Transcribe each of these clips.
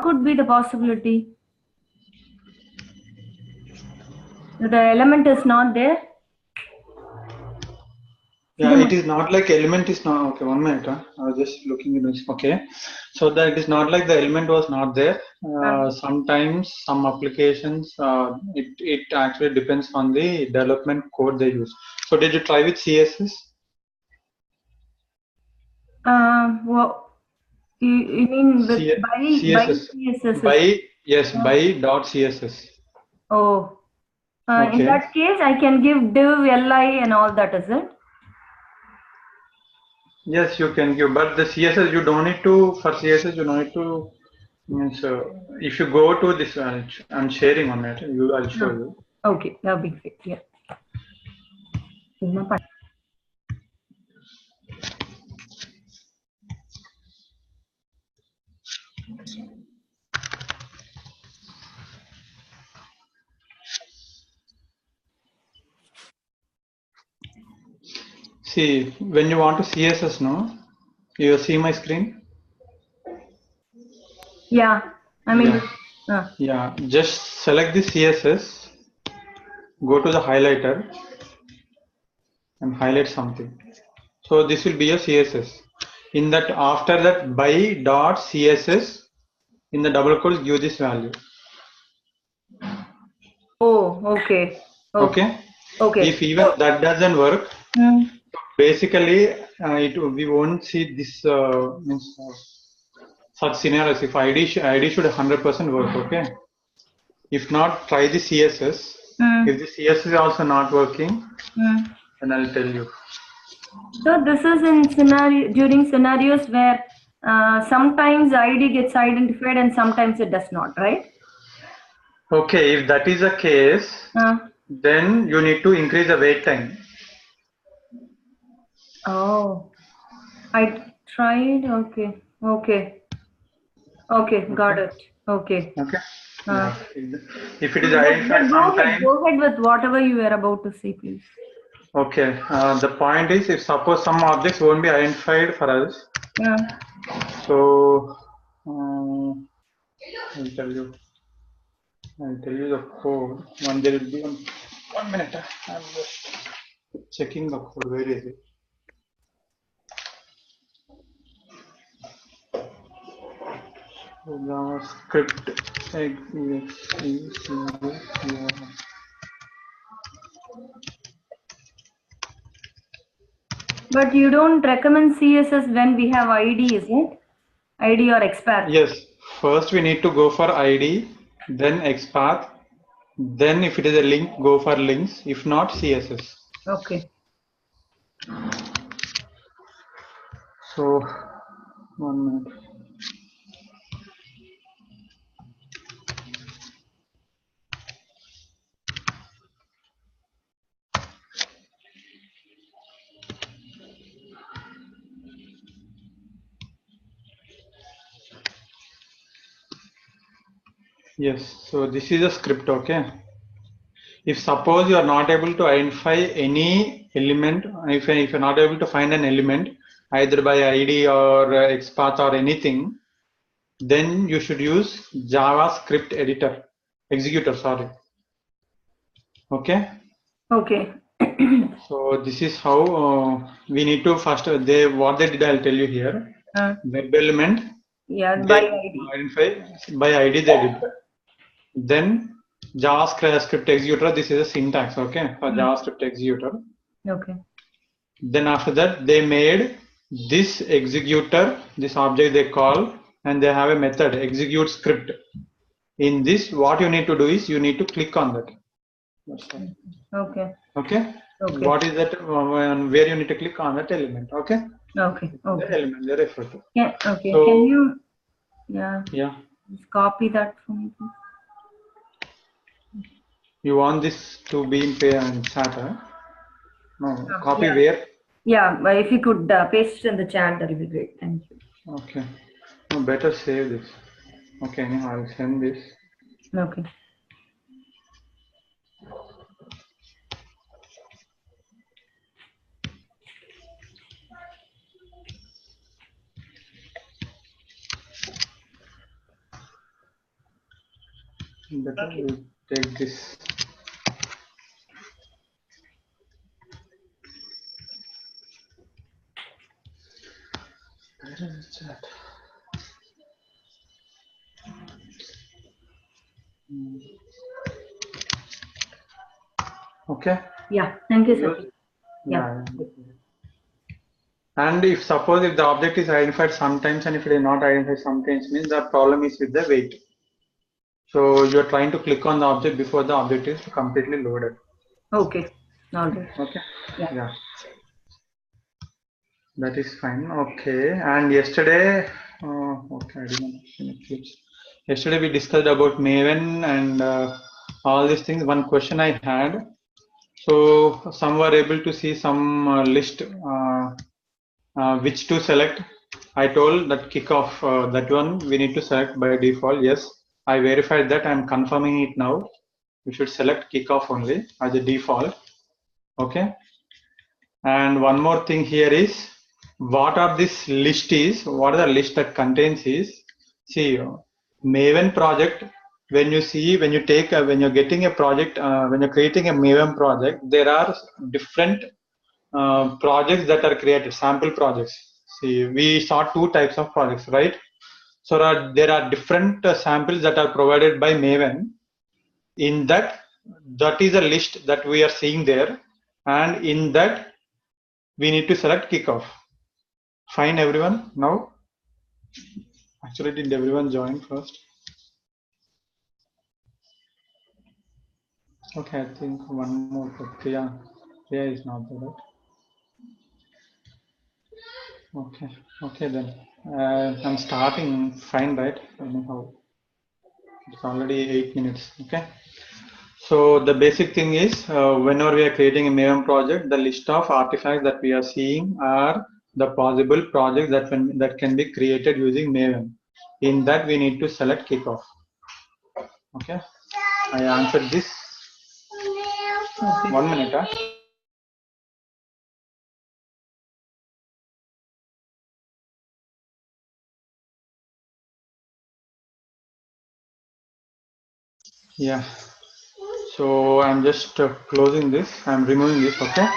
could be the possibility? The element is not there? Yeah, it is not like element is not, okay, 1 minute. I was just looking at this. Okay. So that it is not like the element was not there. Sometimes some applications, it actually depends on the development code they use. So did you try with CSS? Well, you mean with CSS. CSS? By dot CSS. Oh, Okay. in that case, I can give div, li and all that, is it? Yes, you can give, but the CSS you don't need to, for CSS you don't need to, means if you go to this, I'm sharing on it, I'll show you. Okay, that'll be great, yeah. See, when you want to CSS, no, you see my screen? Yeah, I mean, yeah, just select the CSS, go to the highlighter and highlight something. So this will be a CSS. In that, after that, by dot CSS, in the double quotes, give this value. Oh, okay. Okay. Okay. If even that doesn't work, basically, we won't see this means such scenarios. If ID should 100% work. Okay. If not, try the CSS. If the CSS is also not working, then I'll tell you. So this is in during scenarios where sometimes ID gets identified and sometimes it does not, right? Okay, if that is the case, then you need to increase the wait time. Oh, I tried. Okay. Got it. Okay. Okay. Yeah. If it is identified, go ahead with whatever you were about to say, please. Okay. The point is, if suppose some objects won't be identified for us. Yeah. So I'll tell you the code. There will be 1 minute. I'm just checking the code. Where is it? JavaScript But you don't recommend CSS when we have ID, is it? ID or XPath? Yes. First we need to go for ID, then XPath. Then if it is a link, go for links. If not, CSS. Okay. So 1 minute. Yes, so this is a script, okay? If suppose you are not able to identify any element, if you're not able to find an element, either by ID or XPath or anything, then you should use JavaScript editor, executor, sorry. Okay? Okay. So this is how we need to first, what they did, I'll tell you here. Web element. Yeah, by ID. Identify by ID they did. Then JavaScript executor, this is a syntax, okay, for JavaScript executor. Okay. Then after that, they made this executor, this object they call, and they have a method, execute script. In this, what you need to do is you need to click on that. Okay. Okay. What is that? Where you need to click on that element. Okay. Okay. The element they refer to. Yeah. Okay. So, can you? Yeah. Just copy that for me, please. You want this to be in pay and chat? Huh? No. Copy where? Yeah. If you could paste it in the chat, that would be great. Thank you. Okay. No, better save this. Okay. Anyhow, I'll send this. Okay. Better we take this. Where is that? Okay. Yeah, thank you, sir. Yeah. And if suppose if the object is identified sometimes and if it is not identified sometimes, means the problem is with the weight. So you are trying to click on the object before the object is completely loaded. Okay. All right. Okay. Yeah. That is fine. Okay. And yesterday, okay, I didn't mention Eclipse. Yesterday we discussed about Maven and all these things. One question I had. So some were able to see some list which to select. I told that kickoff, that one we need to select by default. Yes, I verified that. I'm confirming it now. We should select kickoff only as a default. Okay. And one more thing here is what are this list is, what are the list that contains is, see, Maven project, when you see, when you take, when you're getting a project, when you're creating a Maven project, there are different projects that are created, sample projects. See, we saw two types of projects, right? So there are different samples that are provided by Maven. In that is a list that we are seeing there. And in that, we need to select kickoff. Fine, everyone. Now, actually, did everyone join first? Okay, I think one more. Priya is not there, right? Okay, okay then. I'm starting. Fine, right? Anyhow, it's already 8 minutes. Okay. So the basic thing is, whenever we are creating a Maven project, the list of artifacts that we are seeing are the possible projects that can be created using Maven. In that, we need to select kickoff. Okay, I answered this. 1 minute. Huh? Yeah. So I'm just closing this. I'm removing this. Okay.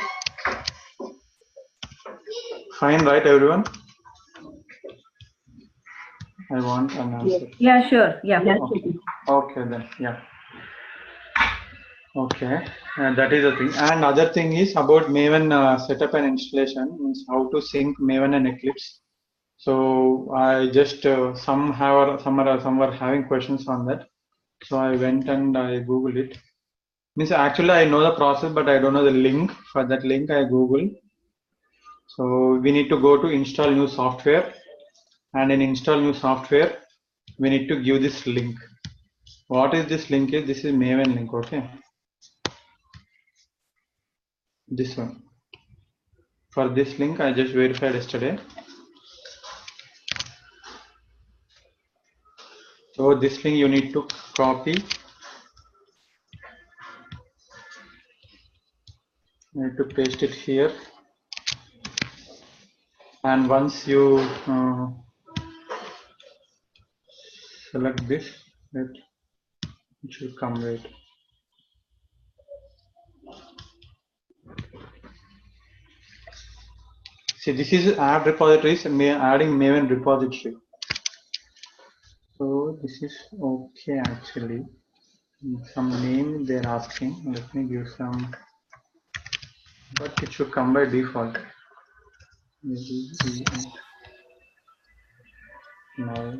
Fine, right, everyone? I want an answer. Yeah, sure. Yeah. Okay then. Yeah. Okay, that is the thing. And other thing is about Maven setup and installation, means how to sync Maven and Eclipse. So I just some were having questions on that. So I went and I googled it. Means actually I know the process, but I don't know the link. For that link I googled. So we need to go to install new software, and in install new software we need to give this link. What is this link? This is Maven link. Okay. This one. For this link, I just verified yesterday. So this link you need to copy. You need to paste it here. And once you select this, it should come right. See, this is add repositories and adding Maven repository. So this is okay actually. Some name they're asking. Let me give some, but it should come by default. Now.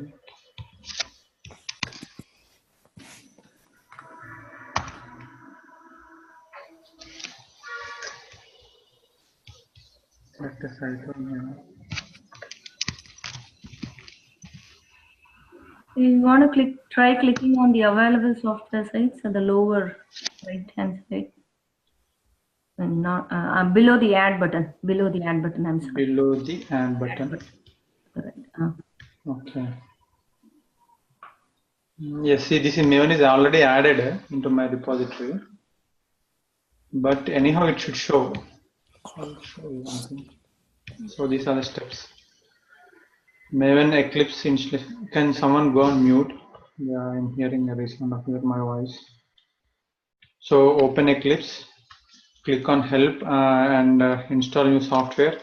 Select the site on You want to try clicking on the available software sites at the lower right-hand side. And not below the add button. Below the add button. I'm sorry. Below the add button. Right. Okay. Yes, see, this Maven is already added into my repository, but anyhow it should show. I'll show you something. So these are the steps. Maven Eclipse installation. Can someone go on mute? Yeah, I'm hearing a resound of my voice. So open Eclipse, click on help and install new software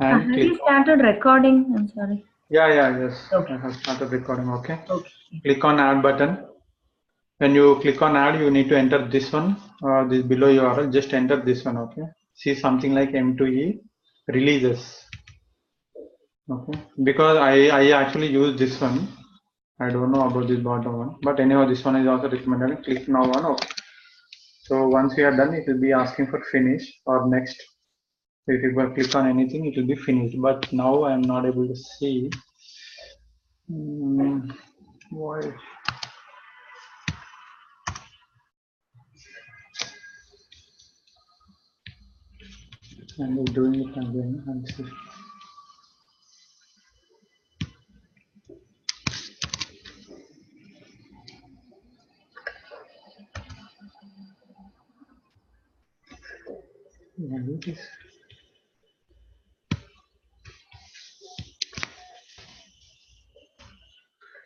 and Have click you on. started recording? I'm sorry. Yes. Okay. I have started recording. Okay. Okay. Click on add button. When you click on add, you need to enter this one or this below URL. Just enter this one. Okay. See something like M2E releases. Okay. Because I actually use this one. I don't know about this bottom one, but anyhow, this one is also recommended. Click now on OK. So once we are done, it will be asking for finish or next. If you click on anything, it will be finished. But now I am not able to see. Why? I'm doing it again and see.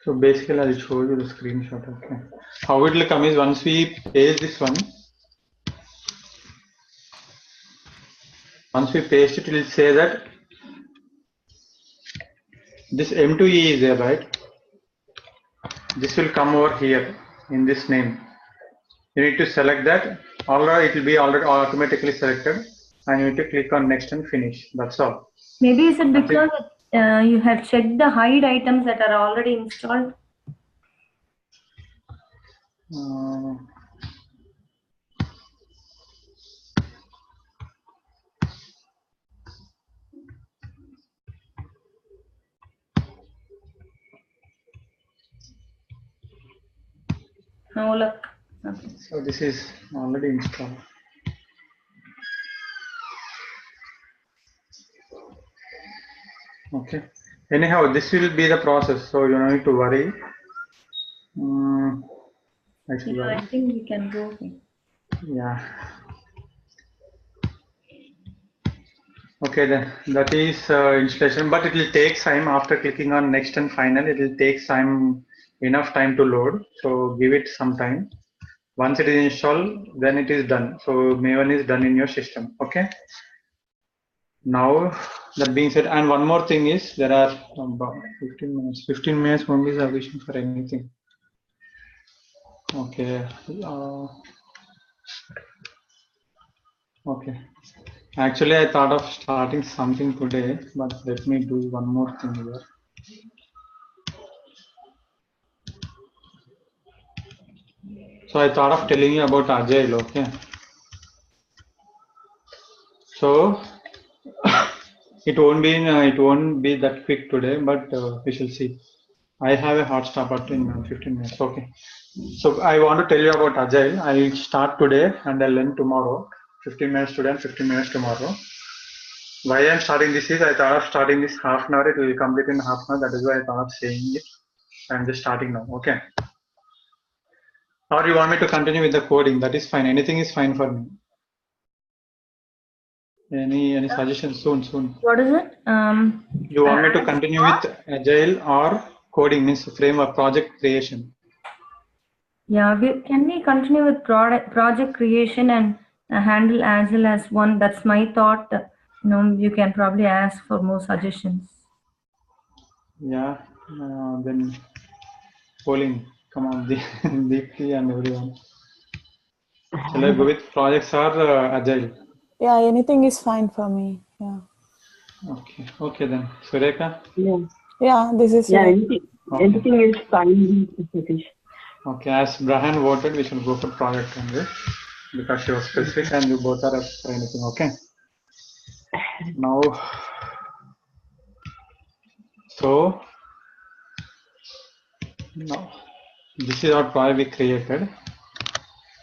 So basically, I'll show you the screenshot. Okay. How it will come is once we paste this one, once we paste it, it will say that this M2E is there, right? This will come over here in this name. You need to select that. Already it will be already automatically selected, and you need to click on next and finish. That's all. Maybe is it because you have checked the hide items that are already installed? No luck. Okay. So this is already installed. Okay. Anyhow, this will be the process, so you don't need to worry. I think we can go. Yeah. Okay, then that is installation, but it will take time after clicking on next and final. It will take enough time to load. So give it some time. Once it is installed, then it is done. So Maven is done in your system. Okay. Now that being said, and one more thing is there are about 15 minutes. 15 minutes won't be sufficient for anything. Okay. Okay. Actually, I thought of starting something today, but let me do one more thing here. So I thought of telling you about Agile, okay? So it won't be that quick today, but we shall see. I have a hard stop at in 15 minutes. Okay. So I want to tell you about Agile. I'll start today and I'll learn tomorrow. 15 minutes today and 15 minutes tomorrow. Why I'm starting this is I thought of starting this half an hour. It will complete in half an hour. That is why I thought of saying it. I'm just starting now. Okay. Or you want me to continue with the coding? That is fine. Anything is fine for me. Any suggestions soon? What is it? You want me to continue with Agile or coding, means framework project creation? Yeah, can we continue with project creation and handle Agile as one? That's my thought. You can probably ask for more suggestions. Yeah, then polling, come on, Deepti and everyone. Shall I go with projects or Agile? Yeah, anything is fine for me. Yeah. Okay then. Sureka? Yeah, this is anything is fine, Satish. Okay, as Brahan voted, we should go for project only because she was specific and you both are up for anything. Okay. Now, so now this is our project we created,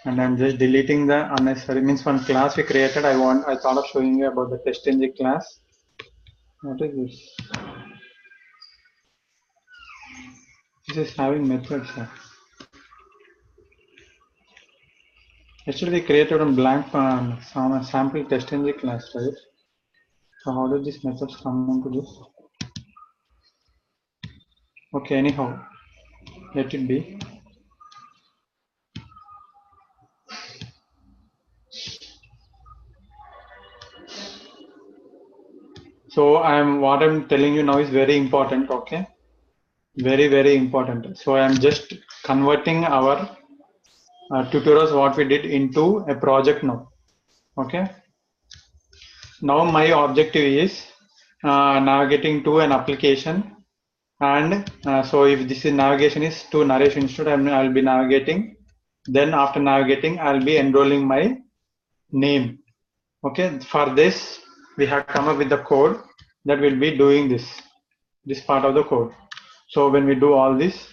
and I'm just deleting the unnecessary. Means one class we created. I thought of showing you about the TestNG class. What is this? This is having methods. Actually, we created a blank sample TestNG class, right? So how did these methods come into this? Okay, anyhow. Let it be. So what I'm telling you now is very important. Okay, very important. So I'm just converting our tutorials what we did into a project now. Okay. Now my objective is navigating to an application, and so if this is navigation is to Naresh Institute, I'll be navigating. Then after navigating, I'll be enrolling my name. Okay. For this, we have come up with the code that will be doing this part of the code. So when we do all this,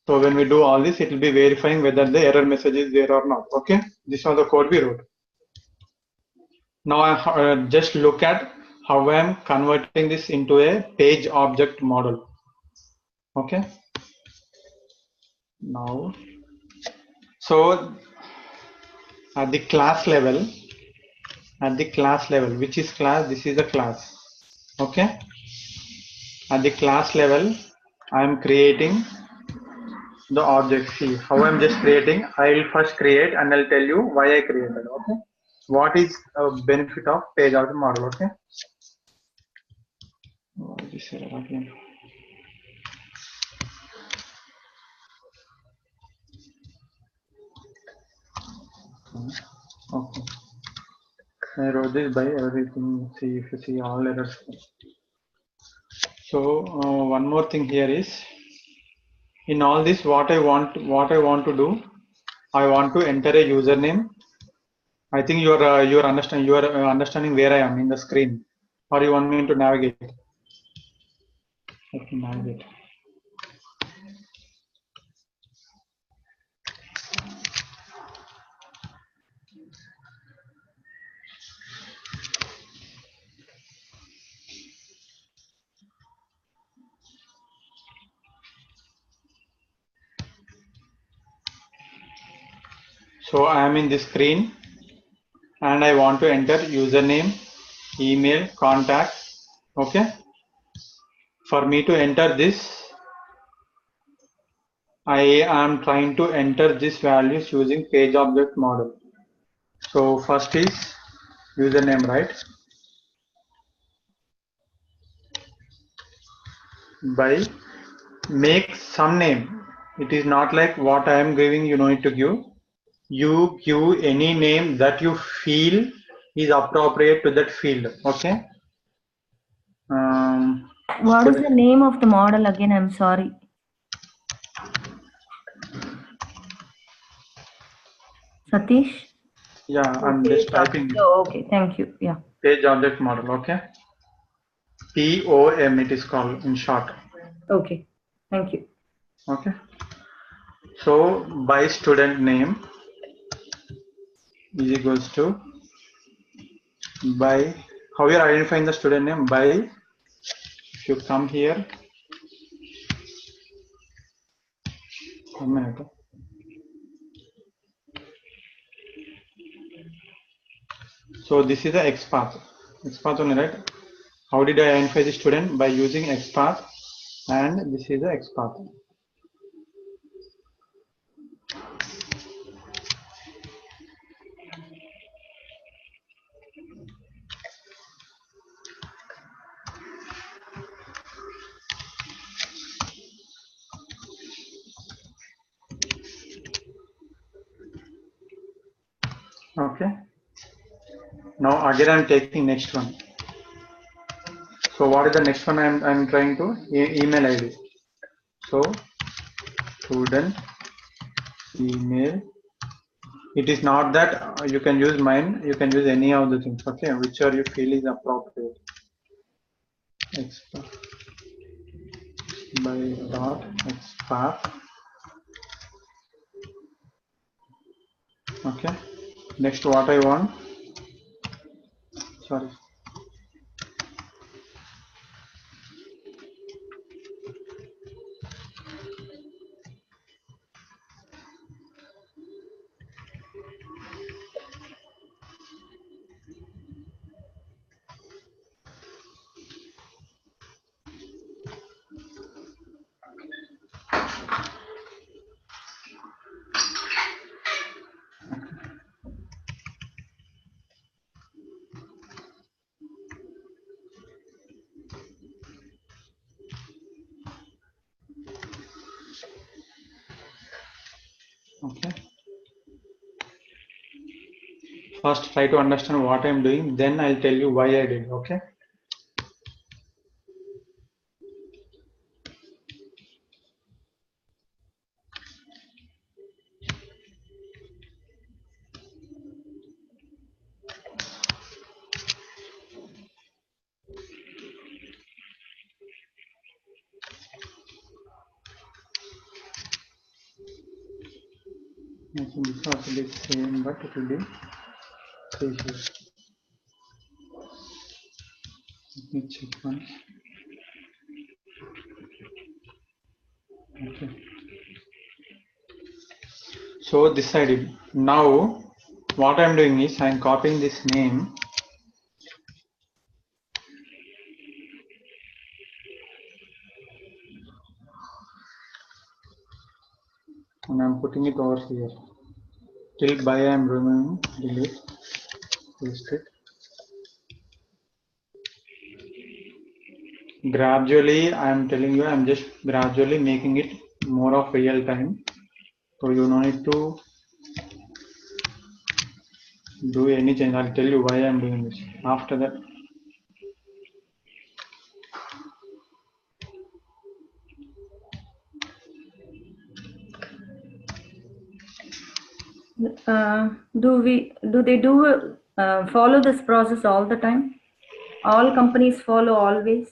it will be verifying whether the error message is there or not. Okay. This was the code we wrote. Now I just look at how I am converting this into a page object model. Okay. Now, so at the class level, which is class? This is a class. Okay. At the class level, I am creating the object. See how I'm just creating. I will first create and I'll tell you why I created. Okay. What is a benefit of page object model? Okay. What is this error again? Okay. I wrote this by everything. See if you see all errors. So one more thing here is in all this what I want to do. I want to enter a username. I think you are understanding where I am in the screen, or you want me to navigate. Let me navigate. So I am in this screen and I want to enter username, email, contact. Okay. For me to enter this, I am trying to enter these values using page object model. So first is username, right? By make some name. It is not like what I am giving you need to give. You give any name that you feel is appropriate to that field. Okay. What is the name of the model again? I'm sorry. Satish? Yeah, I'm just typing it. Oh, okay, thank you. Yeah. Page object model. Okay. POM it is called in short. Okay, thank you. Okay. So by student name is equals to by how you are identifying the student name by if you come here. 1 minute. So this is the XPath. XPath only, right? How did I identify the student? By using XPath, and this is the XPath. Okay. Now again I'm taking next one. So what is the next one I'm trying to email ID. So student email. It is not that you can use mine. You can use any of the things. Okay, whichever you feel is appropriate. XPath by dot XPath. Okay. Next, what I want. Sorry. Okay. First, try to understand what I'm doing. Then I'll tell you why I did. Okay. I think this also be same, but it will be 3 here. Let me check once. Okay. So this I did. Now what I'm doing is I'm copying this name. And I'm putting it over here. Till by I'm removing, delete, paste it. Gradually, I'm telling you, I'm just gradually making it more of real time. So you don't need to do any change. I'll tell you why I'm doing this. After that, Do they follow this process all the time? All companies follow always?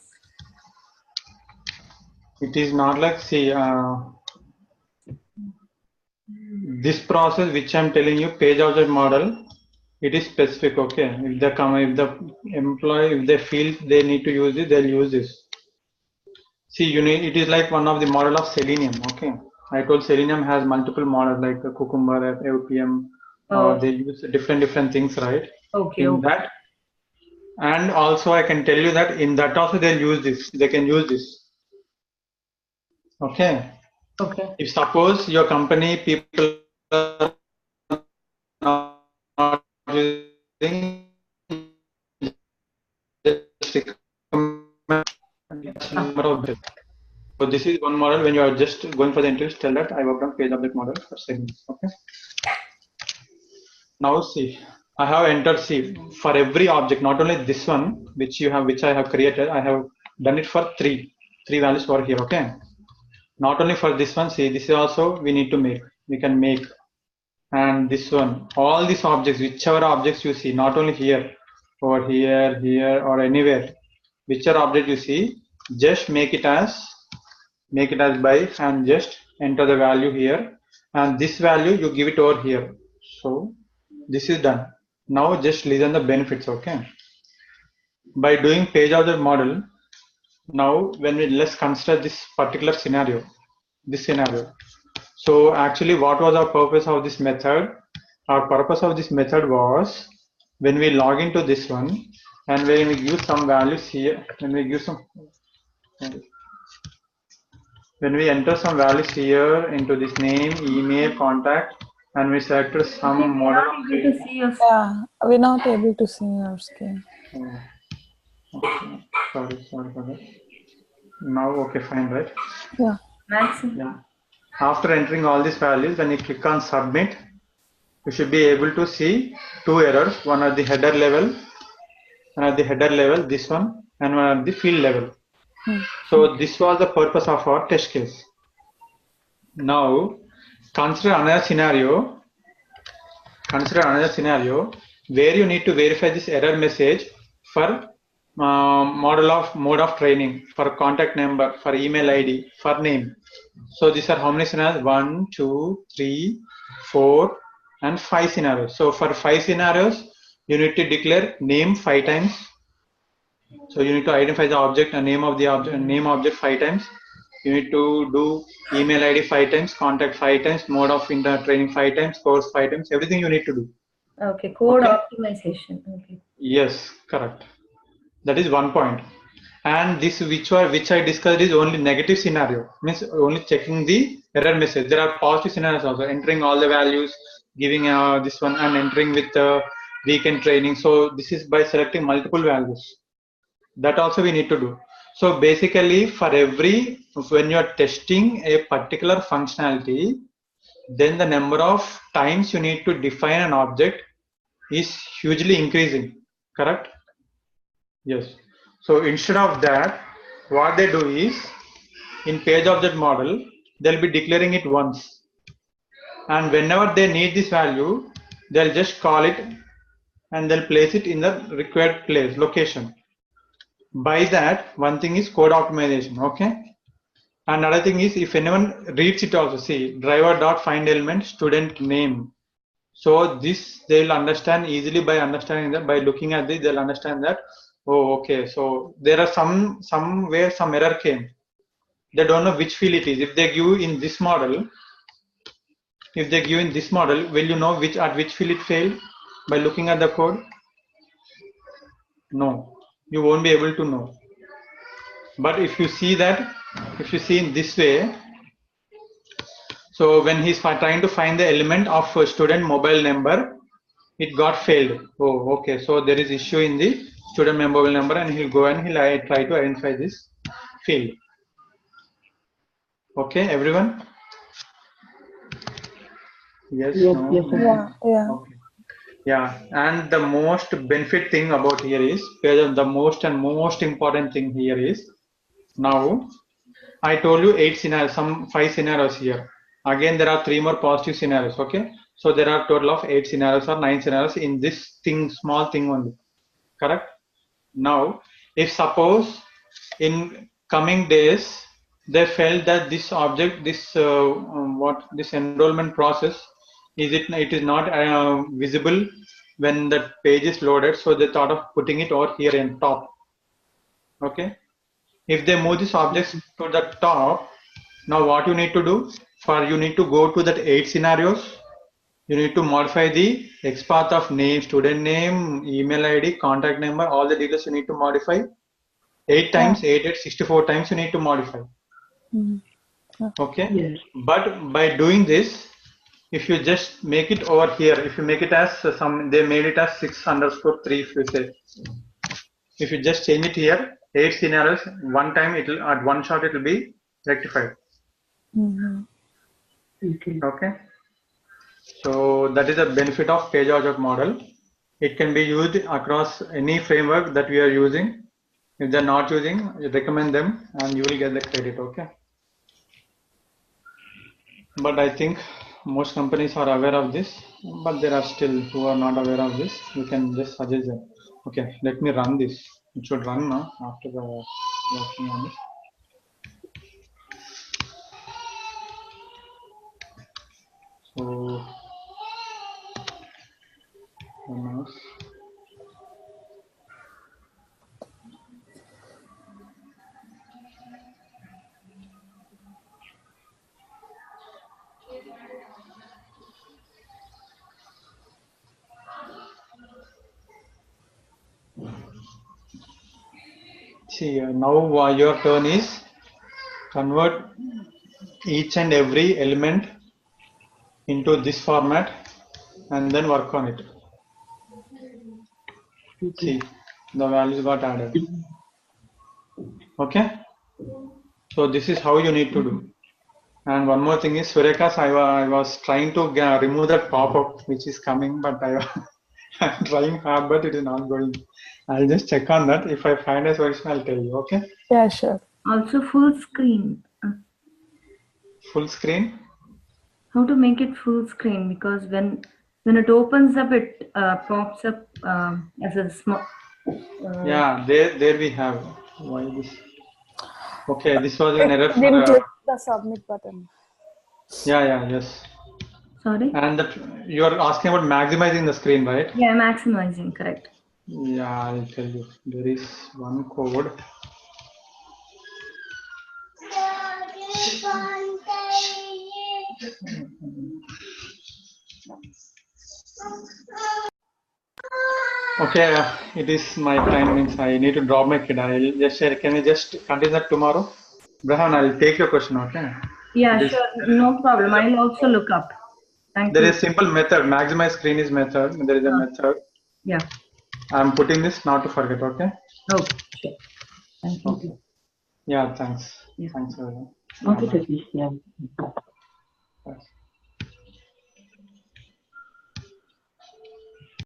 it is not like, see, this process which I'm telling you, page object model, it is specific. Okay, if the employee, if they feel they need to use it, they'll use this. See, it is like one of the model of Selenium. Okay, I told Selenium has multiple models like Cucumber, AOPM. They use different things, right? Okay. In that, and also I can tell you that in that also they'll use this. They can use this. Okay. Okay. If suppose your company people are not using, number of days. So this is one model. When you are just going for the interview, tell that I worked on page object model for segments. Okay. Now see, I have entered C for every object, not only this one which I have created. I have done it for three values for here. Okay. Not only for this one. See, this is also we need to make. We can make, and this one. All these objects, whichever objects you see, not only here, or here, or anywhere, whichever object you see, just make it as by and just enter the value here, and this value you give it over here. So this is done. Now just listen the benefits. Okay, by doing page object model, now let's consider this particular scenario, so actually what was our purpose of this method? Our purpose of this method was when we log into this one and when we give some values here, when we enter some values here into this name, email, contact, and we selected some model. Yeah, we're not able to see your screen. Okay. Sorry for that. Now, okay, fine, right? Yeah. Yeah. After entering all these values, when you click on submit, you should be able to see two errors, one at the header level, this one, and one at the field level. So this was the purpose of our test case. Now consider another scenario where you need to verify this error message for mode of training, for contact number, for email ID, for name. So these are how many scenarios? 1, 2, 3, 4, and 5 scenarios. So for 5 scenarios, you need to declare name 5 times. So you need to identify the object and name of the object 5 times. You need to do email ID 5 times, contact 5 times, mode of training 5 times, course 5 times, everything you need to do. Okay, code optimization. Okay. Yes, correct. That is one point. And this which I discussed is only negative scenario, means only checking the error message. There are positive scenarios also, entering all the values, giving this one, and entering with the weekend training. So this is by selecting multiple values. That also we need to do. So basically, for when you are testing a particular functionality, then the number of times you need to define an object is hugely increasing, correct? Yes. So instead of that, what they do is, in page object model, they'll be declaring it once. And whenever they need this value, they'll just call it and they'll place it in the required place, location. By that, one thing is code optimization, okay? Another thing is, if anyone reads it also, see, driver.find element student name. So this they'll understand easily by understanding that, by looking at this, they'll understand that, oh, okay, so there are somewhere some error came. They don't know which field it is. If they give in this model, will you know at which field it failed by looking at the code? No, you won't be able to know. But if you see in this way, so when he's trying to find the element of a student mobile number, it got failed. Oh, okay. So there is issue in the student mobile number, and he'll go and he'll try to identify this field. Okay, everyone? Yes. Yes, no? yes, sir. Yeah. Okay. Yeah, and the most benefit thing about here is, the most important thing here is, now I told you 8 scenarios, some 5 scenarios here. Again, there are 3 more positive scenarios. Okay, so there are total of 8 scenarios or 9 scenarios in this thing, small thing only. Correct? Now, if suppose in coming days they felt that this object, this enrollment process, it is not visible when the page is loaded, so they thought of putting it over here in top. Okay, if they move this object to the top, now what you need to do, you need to go to that 8 scenarios, you need to modify the XPath of name, student name, email ID, contact number, all the details you need to modify 8 times, 64 times you need to modify. Okay, Yes. but by doing this, if you just make it over here, if you make it as they made it as 6_3, if you say, if you just change it here, 8 scenarios, one time it will, at one shot it will be rectified. Okay. Okay, so that is the benefit of page object model. It can be used across any framework that we are using. If they're not using, you recommend them and you will get the credit. Okay, but I think most companies are aware of this, but there are still who are not aware of this. You can just suggest them. Okay, let me run this. It should run now after the working on it. So, see, now your turn is convert each and every element into this format and then work on it. See, the values got added. Okay, so this is how you need to do. And one more thing is, Surekhas, I was trying to remove that pop-up which is coming, but I'm trying hard, but it is not going. I'll just check on that. If I find a solution, I'll tell you. Okay. Yeah, sure. Also full screen. Full screen. How to make it full screen? Because when it opens up, it pops up as a small. Yeah, there we have. Why this? Okay, this was an error. Didn't click the submit button. Yes. Sorry. And you're asking about maximizing the screen, right? Yeah, maximizing, correct. Yeah, I'll tell you. There is one code. Okay, it is my time, means I need to drop my kid. I'll just share. Can we just continue that tomorrow? Brahan, I'll take your question, okay? Yeah, sure. No problem. I'll also look up. Thank There you. is simple method. Maximize screen is method. There is a method. Yeah. I'm putting this not to forget, okay? Okay, sure. Thank you. Okay. Yeah, thanks. Yeah. Thanks. Okay. Satish, yeah. Bye.